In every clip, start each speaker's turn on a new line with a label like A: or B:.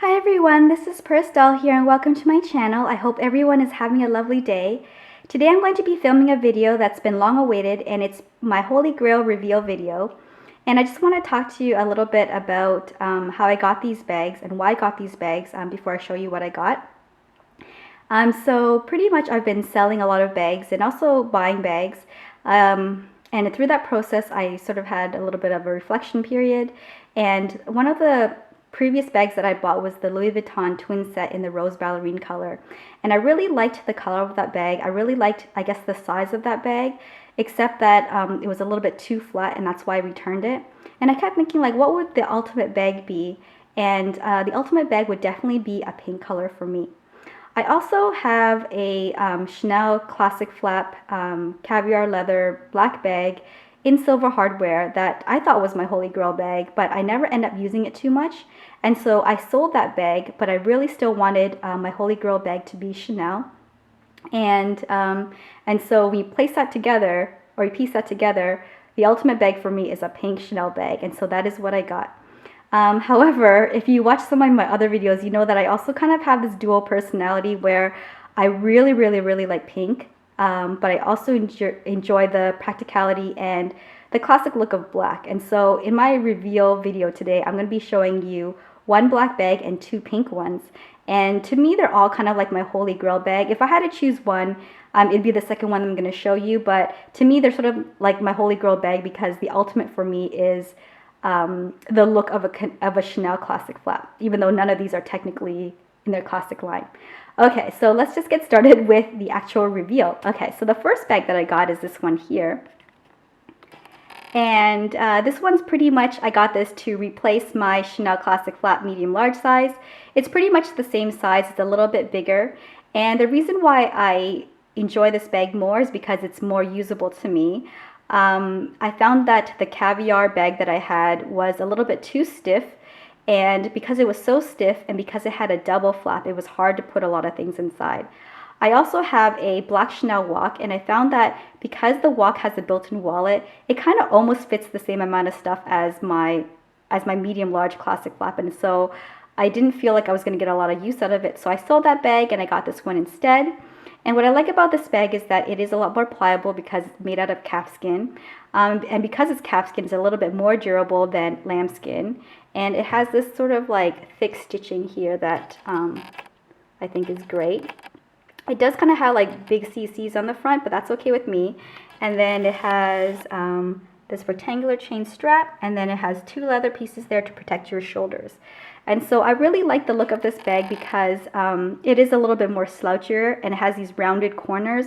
A: Hi everyone, this is Pristine here and welcome to my channel. I hope everyone is having a lovely day. Today I'm going to be filming a video that's been long awaited, and it's my Holy Grail reveal video. And I just want to talk to you a little bit about how I got these bags and why I got these bags before I show you what I got. So pretty much I've been selling a lot of bags and also buying bags. And through that process, I sort of had a little bit of a reflection period. And one of the previous bags that I bought was the Louis Vuitton twin set in the rose ballerina color. And I really liked the color of that bag. I really liked, I guess, the size of that bag, except that it was a little bit too flat, and that's why I returned it. And I kept thinking, like, what would the ultimate bag be? And the ultimate bag would definitely be a pink color for me. I also have a Chanel classic flap caviar leather black bag in silver hardware that I thought was my holy grail bag, but I never end up using it too much. And so I sold that bag, but I really still wanted my holy grail bag to be Chanel. And so we place that together, or we piece that together. The ultimate bag for me is a pink Chanel bag, and so that is what I got. However, if you watch some of my other videos, you know that I also kind of have this dual personality where I really, really, really like pink, but I also enjoy the practicality and the classic look of black. And so in my reveal video today, I'm going to be showing you one black bag and two pink ones. And to me, they're all kind of like my holy grail bag. If I had to choose one, it'd be the second one I'm going to show you. But to me, they're sort of like my holy grail bag because the ultimate for me is the look of a Chanel classic flap, even though none of these are technically in their classic line. Okay, so let's just get started with the actual reveal. Okay, so the first bag that I got is this one here. And this one's pretty much, I got this to replace my Chanel classic flap medium large size. It's pretty much the same size, it's a little bit bigger. And the reason why I enjoy this bag more is because it's more usable to me. I found that the Caviar bag that I had was a little bit too stiff, and because it was so stiff and because it had a double flap, it was hard to put a lot of things inside. I also have a black Chanel walk, and I found that because the walk has a built-in wallet, it kind of almost fits the same amount of stuff as my medium large classic flap, and so I didn't feel like I was going to get a lot of use out of it, so I sold that bag and I got this one instead. And what I like about this bag is that it is a lot more pliable because it's made out of calfskin. And because it's calfskin, it's a little bit more durable than lambskin. And it has this sort of like thick stitching here that I think is great. It does kind of have like big CCs on the front, but that's okay with me. And then it has this rectangular chain strap, and then it has two leather pieces there to protect your shoulders. And so I really like the look of this bag because it is a little bit more slouchier and it has these rounded corners.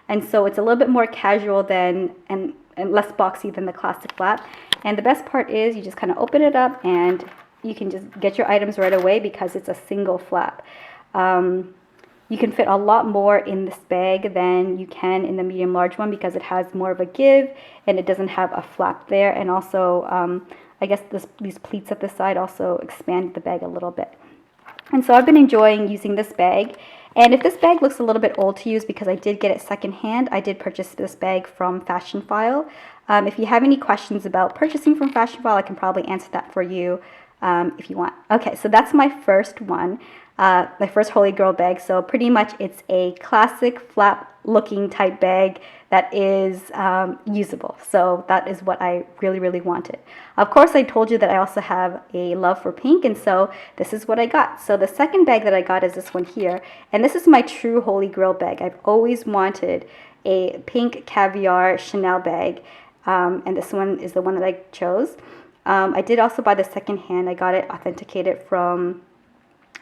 A: And so it's a little bit more casual than and less boxy than the classic flap. And the best part is you just kind of open it up and you can just get your items right away because it's a single flap. You can fit a lot more in this bag than you can in the medium large one because it has more of a give and it doesn't have a flap there. And also, I guess these pleats at the side also expand the bag a little bit. And so I've been enjoying using this bag. And if this bag looks a little bit old to use because I did get it secondhand, I did purchase this bag from Fashionphile. If you have any questions about purchasing from Fashionphile, I can probably answer that for you if you want. Okay, so that's my first one. My first holy grail bag. So pretty much it's a classic flap looking type bag that is usable. So that is what I really, really wanted. Of course, I told you that I also have a love for pink, and so this is what I got. So the second bag that I got is this one here, and this is my true holy grail bag. I've always wanted a pink Caviar Chanel bag, and this one is the one that I chose. I did also buy the second hand. I got it authenticated from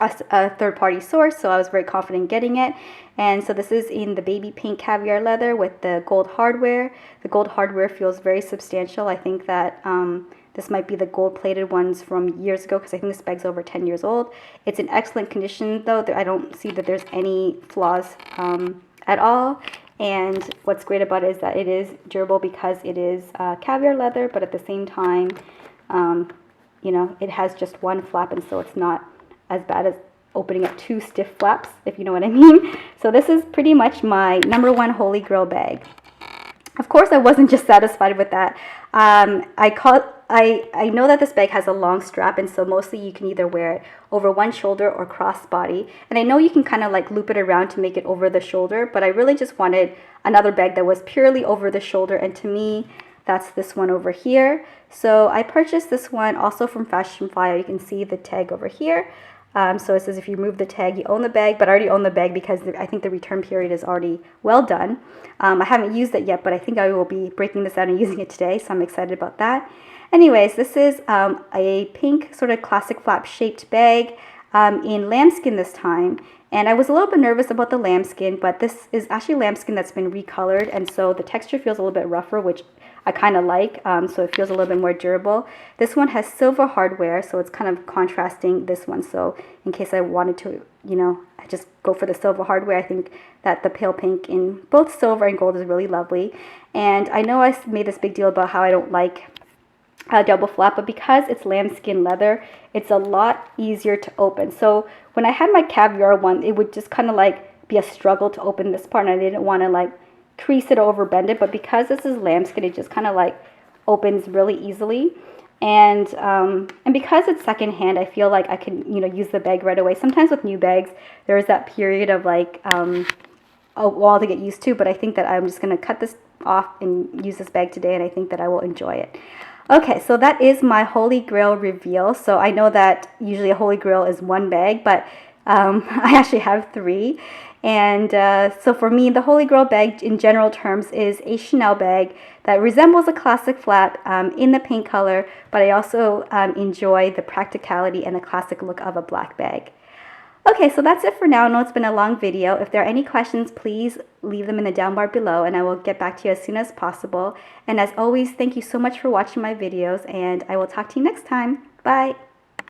A: a third-party source, so I was very confident getting it. And so this is in the baby pink caviar leather with the gold hardware. The gold hardware feels very substantial. I think that this might be the gold-plated ones from years ago because I think this bag's over 10 years old. It's in excellent condition, though. I don't see that there's any flaws at all. And what's great about it is that it is durable because it is caviar leather, but at the same time, you know, it has just one flap, and so it's not as bad as opening up two stiff flaps, if you know what I mean. So this is pretty much my number one holy grail bag. Of course, I wasn't just satisfied with that. I I know that this bag has a long strap, and so mostly you can either wear it over one shoulder or crossbody. And I know you can kind of like loop it around to make it over the shoulder, but I really just wanted another bag that was purely over the shoulder, and to me, that's this one over here. So I purchased this one also from Fashion Flyer. You can see the tag over here. So it says if you remove the tag, you own the bag, but I already own the bag because I think the return period is already well done. I haven't used it yet, but I think I will be breaking this out and using it today, so I'm excited about that. Anyways, this is a pink sort of classic flap shaped bag in lambskin this time. And I was a little bit nervous about the lambskin, but this is actually lambskin that's been recolored, and so the texture feels a little bit rougher, which I kind of like, so it feels a little bit more durable. This one has silver hardware, so it's kind of contrasting this one. So in case I wanted to, you know, just go for the silver hardware, I think that the pale pink in both silver and gold is really lovely. And I know I made this big deal about how I don't like double flap, but because it's lambskin leather, it's a lot easier to open. So when I had my Caviar one, it would just kind of like be a struggle to open this part, and I didn't want to like crease it or bend it, but because this is lambskin, it just kind of like opens really easily. And because it's secondhand, I feel like I can, you know, use the bag right away. Sometimes with new bags, there is that period of like a while to get used to, but I think that I'm just going to cut this off and use this bag today, and I think that I will enjoy it. Okay, so that is my Holy Grail reveal. So I know that usually a Holy Grail is one bag, but I actually have three. And so for me, the Holy Grail bag in general terms is a Chanel bag that resembles a classic flap in the pink color, but I also enjoy the practicality and the classic look of a black bag. Okay, so that's it for now. I know it's been a long video. If there are any questions, please leave them in the down bar below, and I will get back to you as soon as possible. And as always, thank you so much for watching my videos, and I will talk to you next time. Bye!